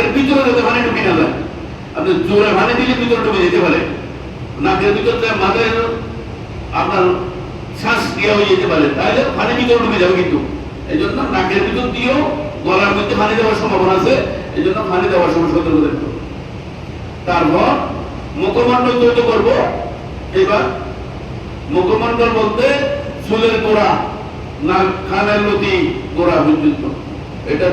নাকের ভিতরে যাতে পানি ঢুকে না যায়। আপনি জোরে পানি দিলে ভিতরে ঢুকে যেতে পারে, নাকের ভিতর মাথায় আপনার শ্বাস দেওয়া হয়ে যেতে পারে, তাহলে পানি ভিতরে ঢুকে যাবে। কিন্তু এই জন্য নাকের ভিতর দিয়েও গলার মধ্যে পানি দেওয়ার সম্ভাবনা আছে, এই জন্য পানি দেওয়ার সময় সতর্ক থাকবে। তারপর মুখমণ্ডল দ্বৈত করব। এবার মুখমণ্ডল বলতে চুলের গোড়া, নাক, কানের লতি, গোড়া পর্যন্ত। এটা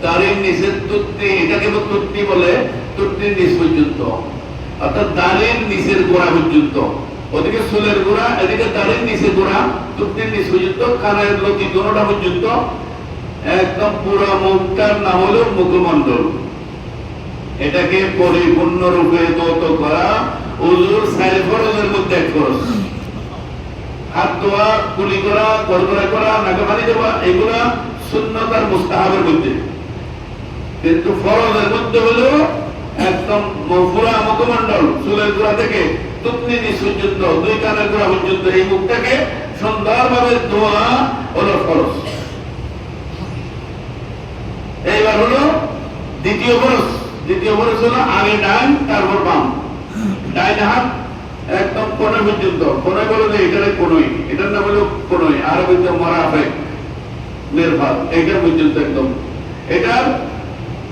দাড়ির নিচের তুত্তি, এটাকে তুত্তি বলে, তুত্তির নিচ পর্যন্ত, অর্থাৎ দাড়ির নিচের গোড়া পর্যন্ত। ওদিকে চুলের গোড়া, এদিকে দাড়ির নিচের গোড়া, তুত্তির নিচ পর্যন্ত, কানের লতি দোনোটা পর্যন্ত, একদম পুরো মুখটার নাম হলো মুখমণ্ডল। এটাকে পরিপূর্ণ রূপে দৌত করা ওযুর 4 ফরজের মধ্যে এক ফরজ। হাত ধোয়া, কুলি করা, গড়গড়া করা, নাকে পানি দেওয়া, এগুলা সুন্নাত আর মুস্তাহাবের মধ্যে। কিন্তু ফরজের মধ্যে হলো একদম পুরা মুখমণ্ডল, চুলের গোড়া থেকে তুতনি নিচ পর্যন্ত, 2 কানের গোড়া পর্যন্ত, এই মুখটাকে সুন্দরভাবে ধোয়া হলো ফরজ। এইবার হলো দ্বিতীয় ফরজ। দ্বিতীয় ফরজ হলো আগে ডান, তারপর বাম। ডাইন হাত একদম কোণে পর্যন্ত, কোণে বলে যে এটার কোণই, এটার নাম হলো কোণই, আরবিতে মারাফেক, নির্ভাত, এইটার পর্যন্ত একদম। এটার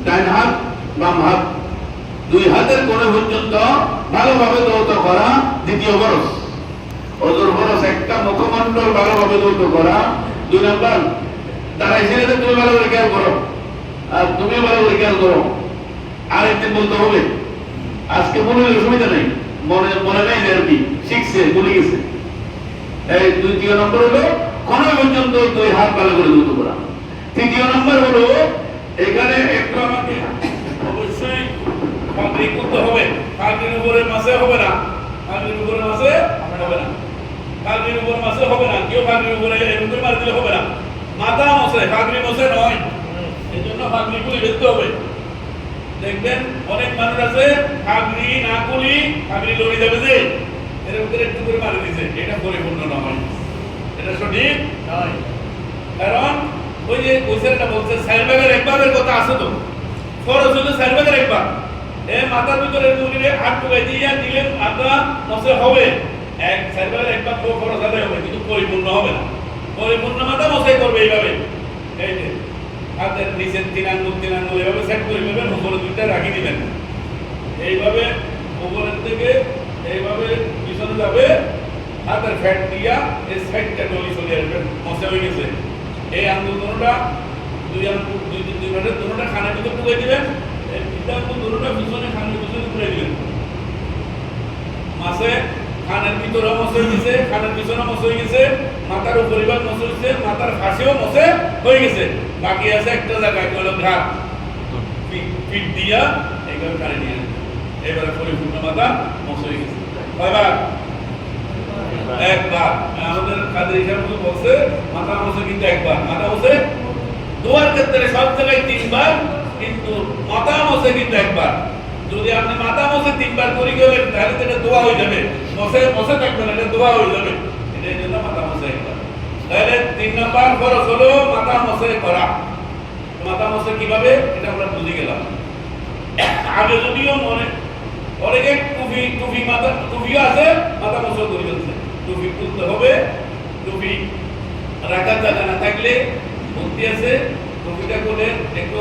ডাইন হাত, বাম হাত, 2 হাতের কোণে পর্যন্ত ভালোভাবে দৌত করা দ্বিতীয় ফরজ। ওযুর ফরজ একটা মুখমণ্ডল ভালোভাবে দৌত করা। 2 নাম্বার তারাই ছেড়ে তুমি ভালো করে খেয়াল করো, আর তুমি ভালো করে খেয়াল করো। আরেকদিন বলতে হবে, আজকে মনে হলে সুবিধা নেই, মনে নাই আর কি, শিখছে, ভুলে গেছে। এই দ্বিতীয় নম্বর হলো কোন পর্যন্ত 2 হাত ভালো করে দৌত করা। তৃতীয় নম্বর হলো এখানে একটু আমাকে অবশ্যই পাগড়ি করতে হবে। পাগড়ির উপরে মাসে হবে না, পাগড়ির উপরে মাসে হবে না, পাগড়ির উপরে মাসে হবে না। কেউ পাগড়ির উপরে এরকম মার দিলে হবে না, মাথা মশে, পাগড়ি মশে নয়। এই জন্য পাগড়ি খুলে ফেলতে হবে। দেখবেন অনেক মানুষ আছে পাগড়ি না খুলি পাগড়ি লড়ে যাবে, যে এর ভিতরে একটু করে মারি দিছে, এটা পরিপূর্ণ নয়, এটা সঠিক নয়। কারণ ওই যে কোসেরটা বলছে 4 ভাগের 1 ভাগের কথা আছে, তো ফরজ হলো 4 ভাগের 1 ভাগ। এই মাথার ভিতরে দুলিরে হাত ঢুকাই দিয়ে দিলে মাথা মশে হবে, 4 ভাগের 1 ভাগ ফরজ আদায় হবে, কিন্তু পরিপূর্ণ হবে না। পরিপূর্ণ মাথা মশে করবে এইভাবে, এই যে হাতের নিচের 3 আঙ্গুল এভাবে সেট করে নেবেন, উপরে 2টা রাখি দিবেন, এইভাবে উপরের থেকে এইভাবে পিছনে যাবে, হাতের ফ্যাট দিয়া এই সাইডটা ডলি চলে আসবেন, মশা হয়ে গেছে। এই আঙ্গুল দুটোটা 2 আঙ্গুল 2 ভাগের দুটোটা খানের ভিতর ঢুকাই দিবেন, এই 2টা আঙ্গুল দুটোটা পিছনে খানের পিছনে ঢুকাই দিবেন। মাসে খানের ভিতরে মশা হয়ে গেছে, খানের পিছনে মশা হয়ে গেছে, মাথার উপরে ভাগ মশা হয়েছে, মাথার ফাঁসেও মশা হয়ে গেছে। বাকি আছে একটা জায়গায় হলো ঘাট, পিঠ দিয়া এইভাবে কানে নিয়ে এবারে পরিপূর্ণ মাথা মশা হয়ে গেছে। কয়বার? 1 বার। আমাদের কাদের হিসাব বলছে মাথা মশা কিন্তু 1 বার। মাথা মশা দোয়ার ক্ষেত্রে সব জায়গায় 3 বার, কিন্তু মাথা মশা কিন্তু 1 বার। যদি আপনি মাথা মশা 3 বার করে গেলেন তাহলে তো এটা দোয়া হয়ে যাবে, মশা থাকবে না, এটা দোয়া হয়ে যাবে। এটার জন্য মাথা মশা 1 বার। তাহলে 3 নাম্বার ফরজ হলো মাথা মশা করা। মাথা মশা কিভাবে, এটা আমরা বুঝে গেলাম। আগে যদিও মনে অনেকে টুপি মাথা টুপিও আছে, মাথা মশা করে ফেলছে, টুপি তুলতে হবে। টুপি রাখার জায়গা না থাকলে ভর্তি আছে, টুপিটা করে একটু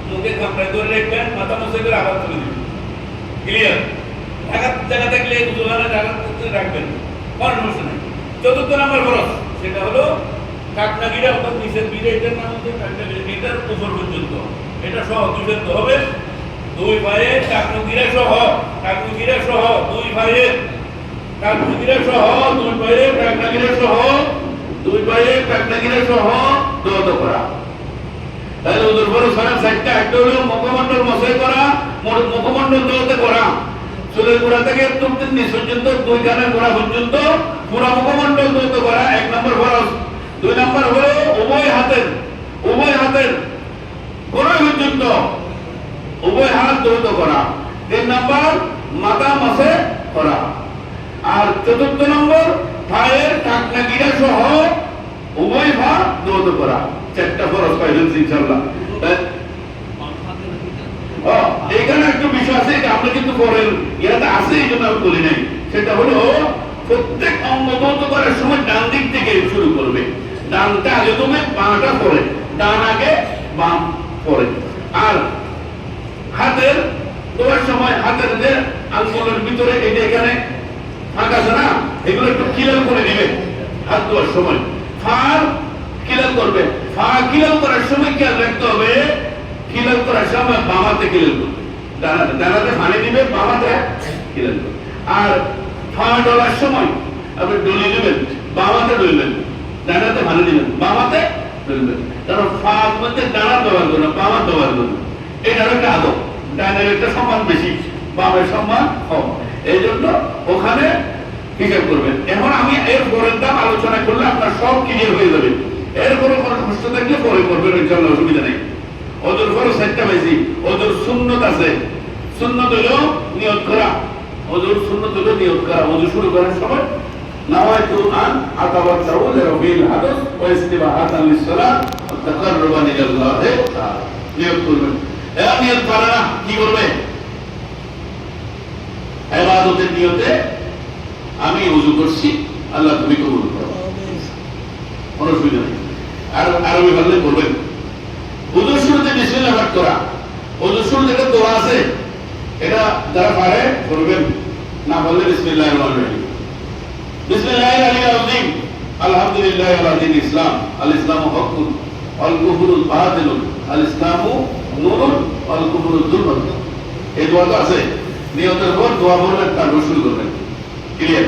মুখে খামড়ায় ধরে রাখবেন, মাথা মশা করে আবার তুলে দিবেন। ক্লিয়ার? ঢাকার জায়গা থাকলে দুজনে ঢাকা রাখবেন, কোনো সমস্যা নেই। 4th নাম্বার ফরজ, সেটা হলো কাকনাগিরা, অর্থাৎ নিচের বিড়ে, এটার নাম হচ্ছে কাকনাগিরা, এটার উপর পর্যন্ত এটা সহ দুইটা হবে। 2 পায়ে কাকনাগিরা সহ, 2 পায়ে কাকনাগিরা সহ, 2 পায়ে কাকনাগিরা সহ, 2 পায়ে কাকনাগিরা সহ দৌত করা। তাহলে ওদের বড় সরাব 4টা। একটা হলো মুখমণ্ডল মশাই করা, মুখমণ্ডল দৌত করা, চুলের গোড়া থেকে তুলতির নিচ পর্যন্ত, 2 কানের গোড়া পর্যন্ত পুরো মুখমণ্ডল দৌত করা 1 নম্বর ফরজ। 2 নম্বর হলো উভয় হাতের গোড়া পর্যন্ত উভয় হাত দৌত করা। 3 নম্বর মাথা মশে করা। আর 4th নম্বর পায়ের কাকনাগিরা সহ উভয় পা দৌত করা। 4টা ফরজ পাইলেন ইনশাআল্লাহ। কিন্তু পরের ইয়াতে আছে, এই জন্য আমি বলি নাই। সেটা হলো প্রত্যেক অঙ্গ বন্ধ করার সময় ডান দিক থেকে শুরু করবে। ডানটা আগে তুমি, বাঁটা পরে, ডান আগে বাম পরে। আর হাতের দেওয়ার সময় হাতের যে আঙ্গুলের ভিতরে এই যে এখানে ফাঁক আছে না, এগুলো একটু ক্লিয়ার করে দিবে হাত দেওয়ার সময়। ফার ক্লিয়ার করবে, ফা ক্লিয়ার করার সময় খেয়াল রাখতে হবে, ক্লিয়ার করার সময় বামাতে ক্লিয়ার করবে, ডানাতে পানি দিবে, বামাতে ক্লিয়ার করবে। আর ফা ডলার সময় আপনি ডলি দিবেন, বামাতে ডলবেন, ডানাতে পানি দিবেন, বামাতে ডলবেন। কারণ ফা মধ্যে ডানা ব্যবহার করবেন, বামা ব্যবহার করবেন। এটার একটা আদব, ডানের একটা সম্মান বেশি, বামের সম্মান কম, এই জন্য ওখানে হিসাব করবেন। এখন আমি এর পরের দাম আলোচনা করলে আপনার সব ক্লিয়ার হয়ে যাবে। এরপরে কোনো কষ্ট থাকলে পরে করবেন, ওই জন্য অসুবিধা নেই। ওদের পরে চারটা বেশি, ওদের সুন্নত আছে। সুন্নত হলো নিয়ত করা, ওদের সুন্নত হলো নিয়ত করা। ওদের শুরু করার সময় নাওয়াইতু আন আতাওয়াত্তাউ লিরাবিল হাদাস ওয়া ইস্তিবাহাতান লিস-সালাত ওয়া তাকাররুবান ইলাল্লাহ তাআলা। নিয়ত করবেন। এই নিয়ত পারে না কি করবে? ইবাদতের নিয়তে আমি ওযু করছি, আল্লাহ তুমি কবুল করো, কোনো অসুবিধা নেই। আর আরবি বললে করবেন। ওযুর শুরুতে বিসমিল্লাহ পাঠ করা, ওযুর শুরুতে একটা দোয়া আছে, এটা যারা পারে করবেন, না বললে বিসমিল্লাহির রহমানির রহিম। বিসমিল্লাহিল আলিয়্যিল আযীম, আলহামদুলিল্লাহি আলা দীনিল ইসলাম, আল ইসলামু হক্কুন ওয়াল কুফরু বাতিলুন, আল ইসলামু নূরুন ওয়াল কুফরু যুলমাতুন। এই দোয়াটা আছে, নিয়তের পর দোয়া বলবেন, তারপর শুরু করবেন। ক্লিয়ার?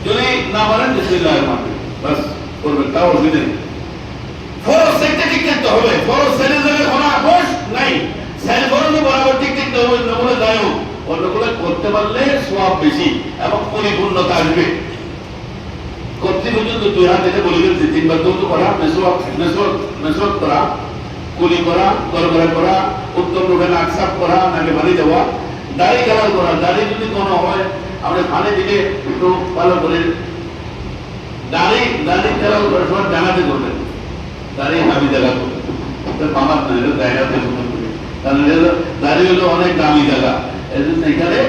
যদি না পারেন বিসমিল্লাহির রহমানির রহিম বাস করবেন, তাও অসুবিধা নেই। ফরজ সেটা ঠিক থাকতে হবে, ফরজ সেরে যাবে কোনো আপোষ নাই, সেরে ফরজে বরাবর ঠিক থাকতে হবে। অন্যগুলো যাই হোক, অন্যগুলো করতে পারলে সওয়াব বেশি এবং পরিপূর্ণতা আসবে। করতে পর্যন্ত দুই হাত থেকে বলে দিচ্ছি, তিনবার তো করা, মেসওয়াক করা, কুলি করা, গড়গড়া করা, উত্তম রূপে নাক সাফ করা, নাকে পানি দেওয়া, দাড়ি কালার করা। দাড়ি যদি কোনো হয় আপনি পানি দিলে একটু ভালো করে দাড়ি কালার করার সময় জানাতে করবেন, দাড়ি হাবি জায়গা করবেন, মামার না, এটা জায়গাতে সুন্দর করে। কারণ দাড়ি হলো অনেক দামি জায়গা, এই জন্য এখানে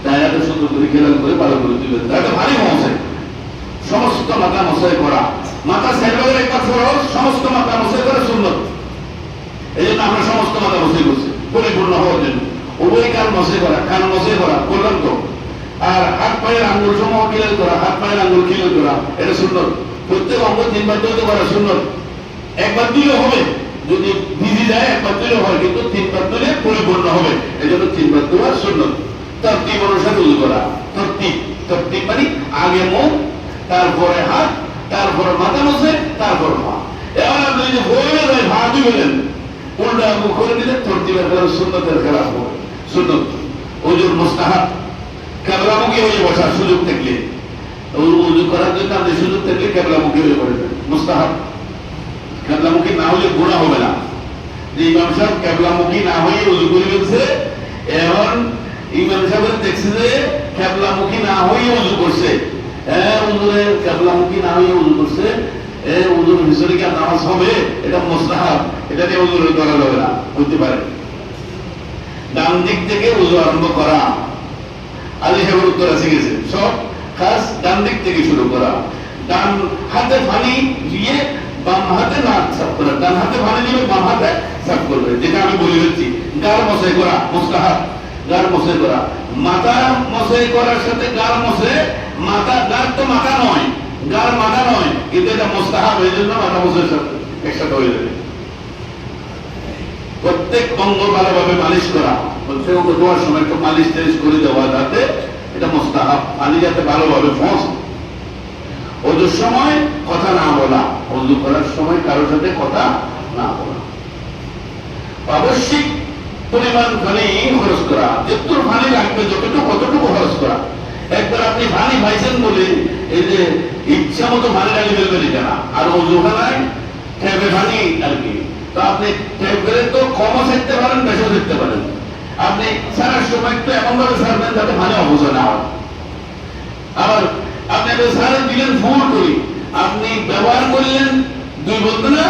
জায়গাটা সুন্দর করে খেয়াল করে ভালো করে দিবেন। তাহলে ভারী মশাই সমস্ত মাথা মশাই করা, মাথা সেরভাবের একটা ফরজ, সমস্ত মাথা মশাই করা সুন্নত। এই জন্য আমরা সমস্ত মাথা মশাই করছি পরিপূর্ণ হওয়ার জন্য। উভয় কান মশাই করা, কান মশাই করা করলাম তো। আর হাত পায়ের আঙ্গুল সমূহ ক্লিয়ার করা, হাত পায়ের আঙ্গুল ক্লিয়ার করা, এটা সুন্নত। প্রত্যেক অঙ্গ তিনবার ধুতে করা সুন্নত। একবার দিলে হবে, যদি ভিজে যায় একবার দিলে হয়, কিন্তু তিনবার দিলে পরিপূর্ণ হবে। এই জন্য তিনবার দেওয়া সুন্নত। তরতিব অনুসারে উযু করা, তরতিব মানে আগে মুখ, তারপরে হাত, তারপরে মাথা মুছে, তারপর পা। এবার আপনি যদি হয়ে যায় পা দিবেন, উল্টা মুখ করে দিলে তরতিবের খেলা, সুন্নতের খেলা হবে। সুন্নত ওযুর মুস্তাহাব, কিবলামুখী হয়ে বসার সুযোগ থাকলে, উযু করার জন্য আপনি সুযোগ থাকলে কিবলামুখী হয়ে পড়বেন, মুস্তাহাব। কিবলামুখী না হলে গুনাহ হবে না। যে ইমাম সাহেব কিবলামুখী না হয়ে উযু করে ফেলছে, এখন ইমাম সাহেব দেখছে যে কিবলামুখী না হয়ে উযু করছে, উযুরে কিবলামুখী না হয়ে উযু করছে, উযুর ভিতরে কি নামাজ হবে? এটা মুস্তাহাব, এটা নিয়ে উযু করা যাবে না, হতে পারে। ডান দিক থেকে উযু আরম্ভ করা, আলী সাহেবের উত্তর আছে গেছে, সব খাস ডান দিক থেকে শুরু করা। ডান হাতে পানি দিয়ে বাম হাতে নাক সাফ করা, ডান হাতে পানি দিয়ে বাম হাতে সাফ করবে, যেটা আমি বলে দিচ্ছি। গাল মশাই করা মুস্তাহাব, গাল মশাই করা। মাথা মশাই করার সাথে গাল মশে, মাথা গাল তো মাথা নয়, গাল মাথা নয়, কিন্তু এটা মুস্তাহাব, এই জন্য মাথা মশাইয়ের সাথে একসাথে হয়ে যাবে। প্রত্যেক অঙ্গ ভালোভাবে মালিশ করা, প্রত্যেক অঙ্গ ধোয়ার সময় একটু মালিশ টালিশ করে দেওয়া, যাতে এটা মুস্তাহাব, পানি যাতে ভালোভাবে পৌঁছে। ওযুর সময় কথা না বলা, ওযু করার সময় কারোর সাথে কথা না বলা। আবশ্যিক পরিমাণ পানি খরচ করা, যতটুকু পানি লাগবে যতটুকু কতটুকু খরচ করা। একবার আপনি পানি পাইছেন বলে এই যে ইচ্ছা মতো পানি ঢালি ফেলবেন এটা না। আর ওযুখানায় ট্যাপে পানি আর কি, তো আপনি ট্যাপে তো কমও থাকতে পারেন, বেশিও থাকতে পারেন। আপনি সারার সময় একটু এমন ভাবে সারবেন যাতে পানি অপচয় না হয়। আবার আপনি সারা দিলেন ফুল করি, আপনি ব্যবহার করলেন 2 বোতল না,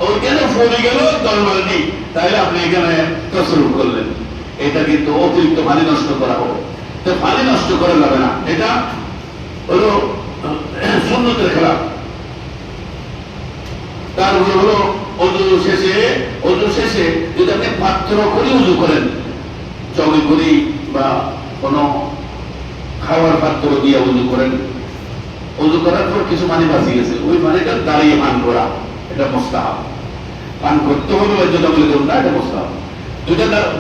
ওইখানে ফুলে গেল 10 বালতি, তাহলে আপনি এখানে তসরুফ করলেন। এটা কিন্তু অতিরিক্ত পানি নষ্ট করা হবে। তো পানি নষ্ট করা যাবে না, এটা হলো সুন্নতের খেলাফ। তারপরে হলো ওযু শেষে যদি আপনি পাত্র করে ওযু করেন, চৌকি করি বা কোনো খাওয়ার পাত্র দিয়ে ওযু করেন, ওযু করার পর কিছু পানি বাঁচি গেছে, ওই পানিটা দাঁড়িয়ে পান করা, এটা মুস্তাহাব। পান করতে হবে বাধ্যতামূলক না, এটা মুস্তাহাব।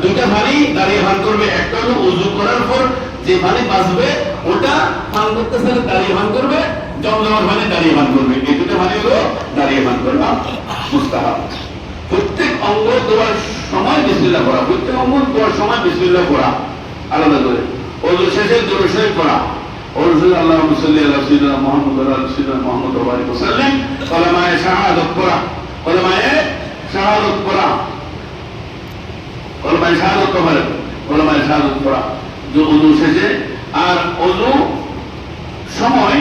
দুইটা পানি দাঁড়িয়ে পান করবে, একটা হলো ওযু করার পর যে পানি বাঁচবে ওটা পান করতে চাইলে দাঁড়িয়ে পান করবে, জমজমার পানি দাঁড়িয়ে পান করবে, এই দুটো পানি হলো দাঁড়িয়ে পান করবে মুস্তাহাব। প্রত্যেক অঙ্গ দেওয়ার সময় বিসমিল্লাহ পড়া, প্রত্যেক অঙ্গ দেওয়ার সময় বিসমিল্লাহ পড়া আলাদা করে। ওযু শেষে দরুদ শরীফ পড়া, আল্লাহুম্মা সাল্লি আলা সাইয়্যিদিনা মুহাম্মদ ওয়া আলা সাইয়্যিদিনা মুহাম্মদ ওয়া বারিক ওয়া সাল্লিম। কলেমায়ে শাহাদাত পড়া, কলেমায়ে শাহাদাত পড়া, কলেমায়ে শাহাদাত পড়া, কলেমায়ে শাহাদাত পড়া ওযু শেষে। আর ওযু সময়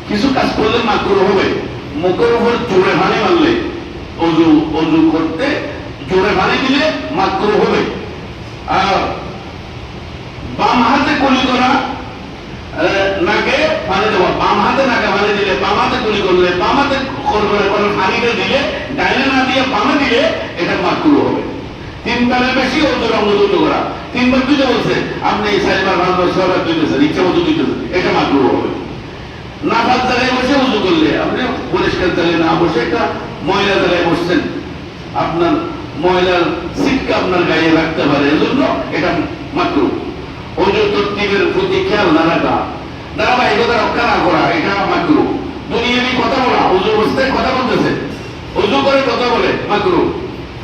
কিছু কাজ করলে মাকরুহ হবে, মুখের উপর জোরে পানি মারলে, ওযু করতে জোরে পানি দিলে মাকরুহ হবে। আর বাম হাতে কুলি করা, নাকে পানি দেওয়া, বাম হাতে নাকে পানি দিলে, বাম হাতে কুলি করলে, বাম হাতে পানিটা দিলে, ডাইনে না দিয়ে বামে দিলে এটা মাকরুহ হবে। 3 বারের বেশি ওযুর অঙ্গ দুটো করা, 3 বার দুটো বলছে, আপনি এই 4 বার 5 বার 6 বার দুইতেছেন, ইচ্ছা মতো দুইতেছেন, এটা মাকরুহ হবে। নাপাক জায়গায় বসে ওযু করলে, আপনি পরিষ্কার জায়গায় না বসে একটা ময়লা জায়গায় বসছেন, আপনার ময়লার ছিটকা আপনার গায়ে রাখতে পারে, এজন্য এটা মাকরুহ। ওযু তরতিবের প্রতি খেয়াল না রাখা, ধারাবাহিকতা রক্ষা না করা, এটা মাকরুহ। দুনিয়াবি কথা বলা, ওযু অবস্থায় কথা বলতেছে, ওযু করে কথা বলে মাকরুহ।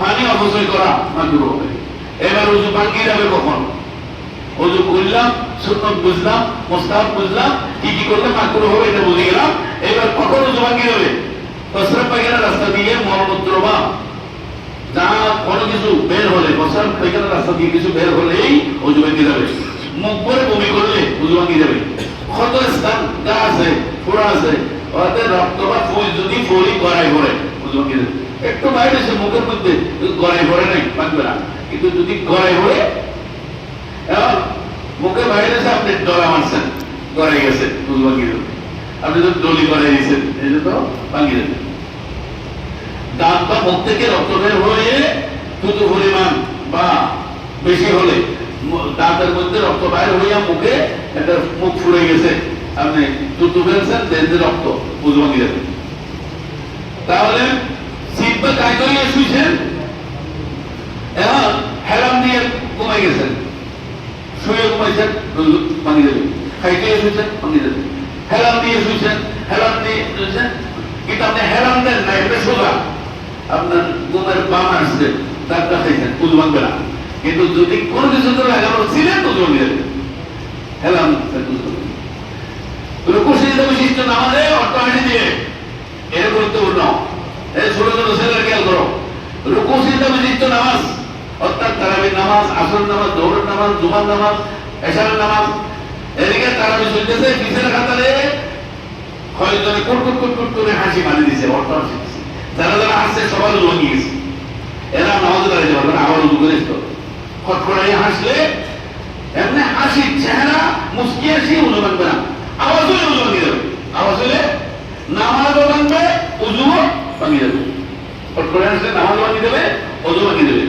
পানি অপচয় করা মাকরুহ হবে। এবার ওযু ভাঙি যাবে কখন? ওযু করলাম, সুন্নাত বুঝলাম, মুস্তাহাব বুঝলাম, কি কি করলে মাকরুহ হবে এটা বুঝে গেলাম। এবার কখন ওযু ভাঙি যাবে? প্রস্রাব পায়খানার রাস্তা দিয়ে, মলমূত্র বা যা কোনো কিছু বের হলে, প্রস্রাব পায়খানার রাস্তা দিয়ে কিছু বের হলেই ওযু ভাঙি যাবে। মুখ ভরে বমি করলে ওযু ভাঙি যাবে। ক্ষত স্থান যা আছে, ফোড়া আছে, ওদের রক্ত বা ফুল যদি ফলি গড়াই পড়ে ওযু ভাঙি যাবে। একটু বাইরে এসে মুখের মধ্যে গড়াই পড়ে নাই, ভাঙবে না, কিন্তু যদি গড়াই পড়ে, মুখে বাইরে এসে আপনি ডলা মারছেন, গড়াই গেছে, ওযু ভাঙি যাবে। আপনি তো ডলি গড়াই দিয়েছেন, এই তো ভাঙি যাবে। দাঁত বা মুখ থেকে রক্ত বের হয়ে থুতু পরিমাণ বা বেশি হলে, দাঁতের মধ্যে রক্ত বাইর হইয়া মুখে একটা মুখ ফুলে গেছে, আপনি থুতু ফেলছেন, দেহে রক্ত, ওযু ভাঙি যাবে। তাহলে সিট বা কাজ করিয়ে শুয়েছেন, এখন হেলাম দিয়ে ঘুমাই গেছেন, শুয়ে ঘুমাইছেন, ওযু ভাঙি যাবে। খাইতে শুয়েছেন, ভাঙি যাবে। হেলাম দিয়ে শুয়েছেন, হেলাম দিয়ে শুয়েছেন, কিন্তু আপনি হেলাম দেন না, এটা সোজা আপনার ঘুমের বাম আসছে, ডাক্তার খাইছেন, ওযু ভাঙবে না। কিন্তু যদি কোনো কিছু তো লাগানো ছিলেন, ওযু ভাঙি যাবে। হেলাম রুকু সিজদা বিশিষ্ট নামাজে অর্থহানি দিয়ে, এর গুরুত্বপূর্ণ। এই ছোট ছোট ছেলেরা খেয়াল করো, রুকু সিজদা বিশিষ্ট নামাজ, অর্থাৎ তারাবির নামাজ, আসর নামাজ, জোহরের নামাজ, জুমার নামাজ, এশারের নামাজ, এদিকে তারাবি চলতেছে, পিছের কাতারে কয়েকজনে কুট করে হাসি মারি দিছে, অর্থ হাসি দিছে। যারা যারা হাসছে সবার ওযু ভাঙি গেছে, এরা নামাজে দাঁড়াইতে পারবে না, আবার ওযু করে খটখটাই হাসলে এমনি হাসির চেহারা মুস্কি হাসি, ওযু ভাঙবে না, আওয়াজ হলে ওযু ভাঙি যাবে। আওয়াজ হলে নামাজও ভাঙবে, ওযুও ভাঙি যাবে। খটখটাই হাসলে নামাজ ভাঙি যাবে, ওযু ভাঙি যাবে।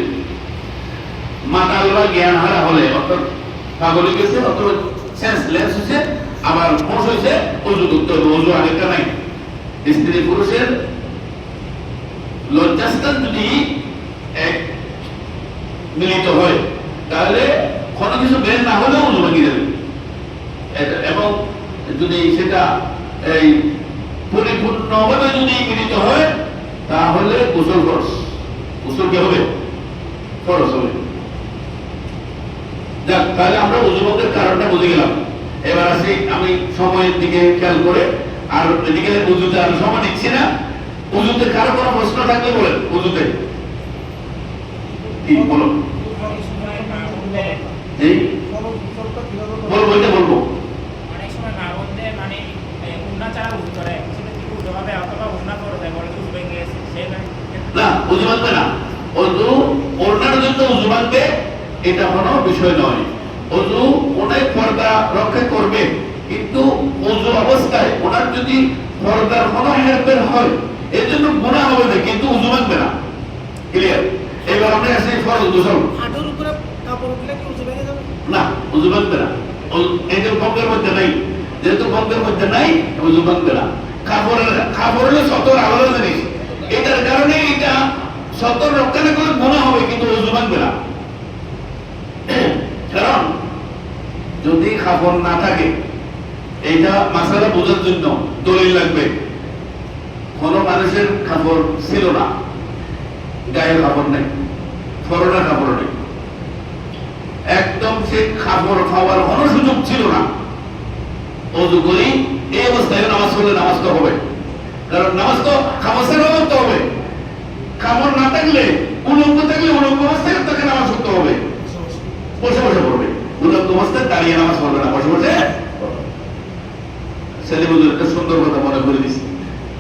মাতাল বা জ্ঞান হারা হলে, অর্থাৎ পাগল গেছে অথবা সেন্সলেস হয়েছে, আবার হুঁশ হয়েছে, ওযু করতে হবে, ওযু আরেকটা নাই। স্ত্রী পুরুষের লজ্জাস্থান যদি এক মিলিত হয়, তাহলে কোনো কিছু বের না হলেও ওযু ভাঙি যাবে। এবং যদি সেটা এই পরিপূর্ণভাবে যদি মিলিত হয়, তাহলে গোসল ফরজ। গোসল কি হবে? ফরজ হবে। যাক, তাহলে আমরা ওযু ভঙ্গের কারণটা বুঝে গেলাম। এবার আসি আমি সময়ের দিকে খেয়াল করে, আর এদিকে ওযুতে আর সময় নিচ্ছি না। ওযুতে কারো কোনো প্রশ্ন থাকলে বলেন। ওযুতে কি বলো? এই বলবো, এটা বলবো। অনেক সময় না বলতে মানে উন্না ছাড়া উঠতে করে, সেটা কি উল্টোভাবে অথবা উন্না করে দেয়, বলে উঠবে গিয়েছে, সেই না ওযু ভাঙবে না। ওযু ওড়নার জন্য ওযু ভাঙবে, এটা কোনো বিষয় নয়। ওযু অনেক পর্দা রক্ষা করবে, কিন্তু ওযু অবস্থায় ওনার যদি পর্দার কোনো হেরফের হয় এর জন্য গুনাহ হবে না, কিন্তু ওযু ভাঙবে না। ক্লিয়ার? এবার আমরা আসি ফরজ গোসল। হাঁটুর উপরে কাপড় উঠলে কি উঁচু ভেঙে যাবে? না, ওযু ভাঙবে না। এটা ভঙ্গের মধ্যে নাই, যেহেতু ভঙ্গের মধ্যে নাই ওযু ভাঙবে না। কাপড় হলো সতর আলাদা জিনিস, এটার কারণে এটা সতর রক্ষা না করলে গুনাহ হবে, কিন্তু ওযু ভাঙবে না। কারণ যদি কাপড় না থাকে, এইটা মাসালা বোঝার জন্য দলিল লাগবে। কোন মানুষের কাপড় ছিল না, গায়ে কাপড় নেই, ফরনা কাপড় নেই, একদম সে কাপড় খাওয়ার কোনো সুযোগ ছিল না, ওযু করি এই অবস্থায় নামাজ পড়লে নামাজ তো হবে। কারণ নামাজ তো খামসের অবস্থা হবে, কাপড় না থাকলে উলঙ্গ থাকলে উলঙ্গ অবস্থায় তাকে নামাজ পড়তে হবে, বসে বসে পড়বে। উলঙ্গ অবস্থায় দাঁড়িয়ে নামাজ পড়বে না, বসে বসে। ছেলে বুঝুর একটা সুন্দর কথা মনে করে দিচ্ছি,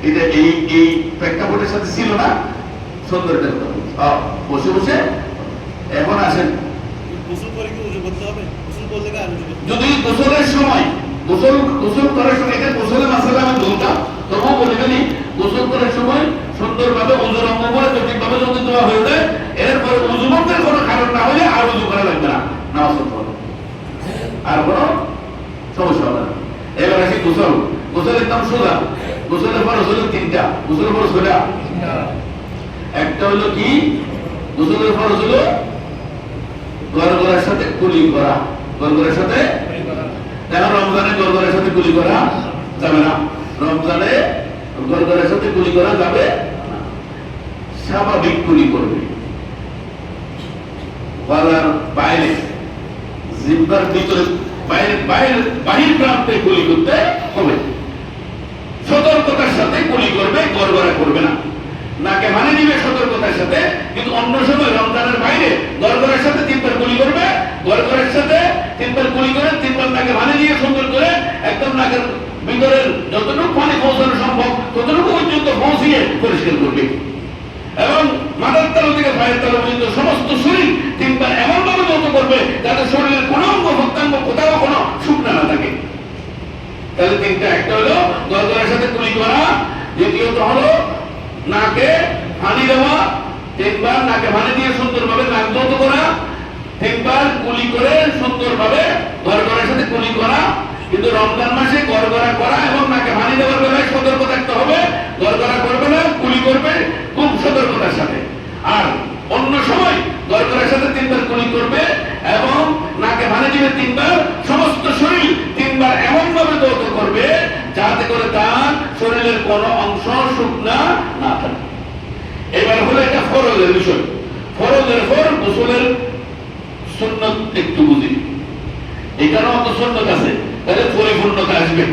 এটা এই প্রেক্ষাপটের সাথে ছিল না, সুন্দর একটা কথা বসে বসে। এখন আসেন, গোসল করে কি উজু করতে হবে? গোসল করলে কি আর উজু করতে হবে? যদি গোসলের সময় গোসল করার সময়, এটা গোসলের মাসালা আমি বলতাম, তবুও বলে ফেলি, গোসল করার সময় সুন্দরভাবে ওযু রঙ্গ করে সঠিকভাবে যদি দেওয়া হয়ে যায়, এরপরে ওযু বন্ধের কোনো কারণ না হলে আর ওযু করা লাগবে না, নামাজ পড়তে হবে, আর কোনো সমস্যা হবে না। এবার আসি গোসল। গোসলের নাম সোজা। গোসলের ফরজ হলো তিনটা। গোসলের ফরজ কয়টা? একটা হলো কি, গোসলের ফরজ হলো গড়গড়ার সাথে কুলি করা। গড়গড়ার সাথে, এখন রমজানে গড়গড়ার সাথে কুলি করা যাবে না, রমজানে গড়গড়ার সাথে কুলি করা যাবে না, স্বাভাবিক কুলি করবে। গলার বাইরে, জিহ্বার ভিতরে, বাহির প্রান্তে কুলি করতে হবে। সতর্কতার সাথে কুলি করবে, গড়গড়া করবে না। নাকে মানে নিবে সতর্কতার সাথে, কিন্তু অন্য সময় রমজানের বাইরে গড়গড়ার সাথে তিনবার কুলি করবে, গড়গড়ার সাথে তিনবার কুলি করে তিনবার নাকে মানে নিয়ে সুন্দর করে একদম নাকের ভিতরের যতটুকু পানি পৌঁছানো সম্ভব ততটুকু পর্যন্ত পৌঁছিয়ে পরিষ্কার করবে। এবং মাথার তালু থেকে পায়ের তালু পর্যন্ত সমস্ত শরীর তিনবার এমন ভাবে যত করবে যাতে শরীরের কোনো অঙ্গ প্রত্যঙ্গ কোথাও কোনো শুকনা না থাকে। তাহলে তিনটা, একটা হলো গড়গড়ার সাথে কুলি করা, দ্বিতীয়ত হলো নাকে পানি দেওয়া, তিনবার নাকে পানি দিয়ে সুন্দরভাবে নাক ধৌত করা, তিনবার কুলি করে সুন্দরভাবে গড়গড়ার সাথে কুলি করা। কিন্তু রমজান মাসে গড়গড়া করা এবং নাকে পানি দেওয়ার বেলায় সতর্ক থাকতে হবে, গড়গড়া করবে না, কুলি করবে খুব সতর্কতার সাথে। আর অন্য সময় গড়গড়ার সাথে তিনবার কুলি করবে এবং নাকে পানি দিবে তিনবার, সমস্ত শরীর তিনবার এমন ভাবে ধৌত করবে যাতে করে তার শরীরের কোনো অংশ শুকনা না থাকে। এবার হলো এটা ফরজের বিষয়। ফরজের পর গোসলের সুন্নত একটু বুঝি, এখানেও অত সুন্নত আছে, তাহলে পরিপূর্ণতা আসবে।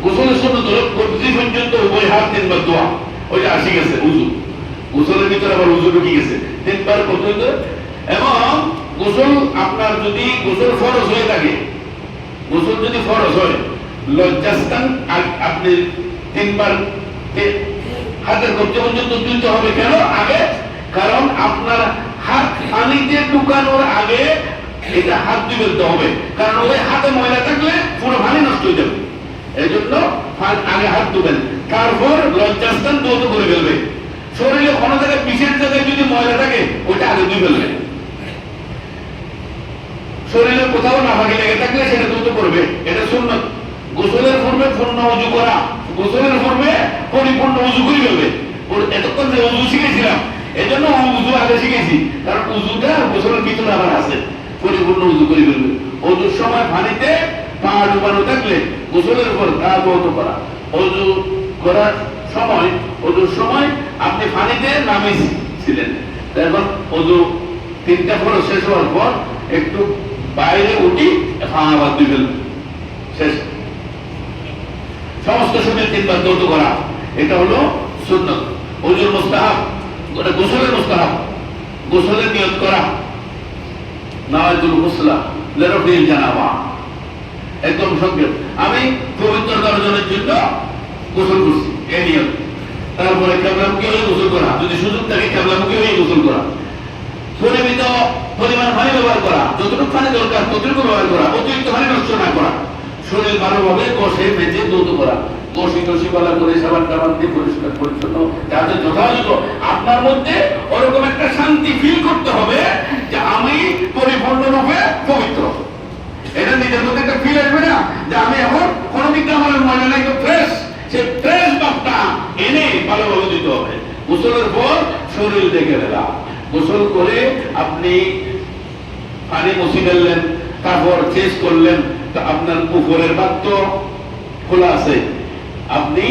গোসলের সুন্নত হলো কবজি পর্যন্ত উভয় হাত তিনবার দোয়া, ওইটা আসি গেছে উযু। গোসলের ভিতরে আবার উযু ঢুকে গেছে, তিনবার পর্যন্ত। এবং গোসল আপনার যদি গোসল ফরজ হয়ে থাকে, গোসল যদি ফরজ হয়, লজ্জাস্থান আপনি তিনবার হাতের কবজি পর্যন্ত তুলতে হবে। কেন আগে? কারণ আপনার হাত পানিতে ঢুকানোর আগে এটা হাত দিয়ে ফেলতে হবে, কারণ ওই হাতে ময়লা থাকলে পুরো পানি নষ্ট হয়ে যাবে। এই জন্য আগে হাত ধুবেন, তারপর লজ্জাস্থান ধৌত করে ফেলবে। শরীরে কোনো জায়গায় বিশেষ জায়গায় যদি ময়লা থাকে ওইটা আগে ধুয়ে ফেলবে। শরীরে কোথাও নাপাকি লেগে থাকলে সেটা ধৌত করবে, এটা সুন্নত। গোসলের পূর্বে পূর্ণ উযু করা, গোসলের পূর্বে পরিপূর্ণ উযু করে ফেলবে। এতক্ষণ যে উযু শিখেছিলাম এজন্য উযু আগে শিখেছি, কারণ উযুটা গোসলের ভিতরে আবার আছে, পরিপূর্ণ উযু করে ফেলবে। উযুর সময় পানিতে পা ডুবানো থাকলে গোসলের উপর গা ধৌত করা। উযু করার সময়, উযুর সময় আপনি পানিতে নামিয়েছিলেন, এখন উযু তিনটা ফরজ শেষ হওয়ার পর একটু বাইরে উঠি পা আবার দিয়ে ফেলবে, শেষ। সমস্ত শরীর তিনবার ধৌত করা, এটা হলো সুন্নত। উযুর মুস্তাহাব, ওটা গোসলের মুস্তাহাব। গোসলের নিয়ত করা, নাওয়াইতুল গুসলা লিরাফিল জানাবা, একদম সংক্ষেপ, আমি পবিত্রতা অর্জনের জন্য গোসল করছি, এই নিয়ত। তারপরে কিবলামুখী হয়ে গোসল করা, যদি সুযোগ থাকে কিবলামুখী হয়ে গোসল করা। পরিমাণ পানি ব্যবহার করা, যতটুকু পানি দরকার ততটুকু ব্যবহার করা, অতিরিক্ত পানি নষ্ট না করা, শরীর ভালোভাবে কষে মেজে দ্রুত করা, কষি টসি বলা করে সাবান টাবান দিয়ে পরিষ্কার পরিচ্ছন্ন, যাতে যথাযথ আপনার মধ্যে ওরকম একটা শান্তি ফিল করতে হবে যে আমি পরিপূর্ণরূপে পবিত্র। এটা নিজের মধ্যে একটা ফিল আসবে না যে আমি এখন কোনো দিক দিয়ে আমার ময়লা নাই, তো ফ্রেশ, সে ফ্রেশ ভাবটা এনে ভালোভাবে দিতে হবে। গোসলের পর শরীর দেখে দেওয়া, গোসল করে আপনি পানি মুছে ফেললেন, তারপর চেস করলেন, তো আপনার উপরের ভাগ তো খোলা আছে, আপনি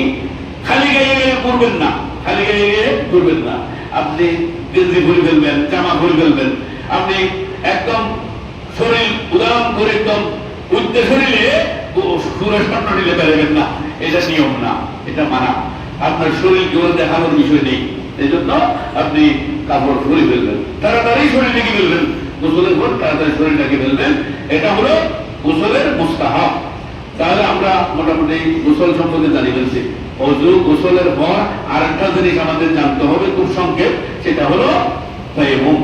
খালি গায়ে গায়ে করবেন না, খালি গায়ে গায়ে করবেন না, আপনি গেঞ্জি খুলে ফেলবেন, জামা খুলে ফেলবেন, আপনি একদম শরীর উদাহরণ করে একদম উচ্চে শরীরে সুরে স্বর্ণ নিলে বেরোবেন না, এটা নিয়ম না, এটা মানা। আপনার শরীর কেউ দেখানোর বিষয় নেই, এই জন্য আপনি কাপড় খুলে ফেলবেন, তাড়াতাড়ি শরীর ঢেকে ফেলবেন, গোসলের পর তাড়াতাড়ি শরীর ঢেকে ফেলবেন। এটা হলো গোসলের মুস্তাহাব। তাহলে আমরা মোটামুটি গোসল সম্পর্কে জানি ফেলছি। অজু গোসলের পর আরেকটা জিনিস আমাদের জানতে হবে খুব সংক্ষেপ, সেটা হলো তায়াম্মুম।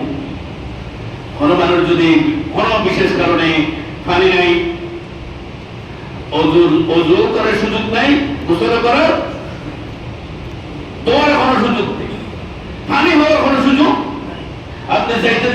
কোনো মানুষ যদি কোনো বিশেষ কারণে পানি নাই, অজু করার সুযোগ নাই, গোসল করার তোমার কোনো সুযোগ নেই, পানি হওয়ার কোনো সুযোগ আপনি চাইতে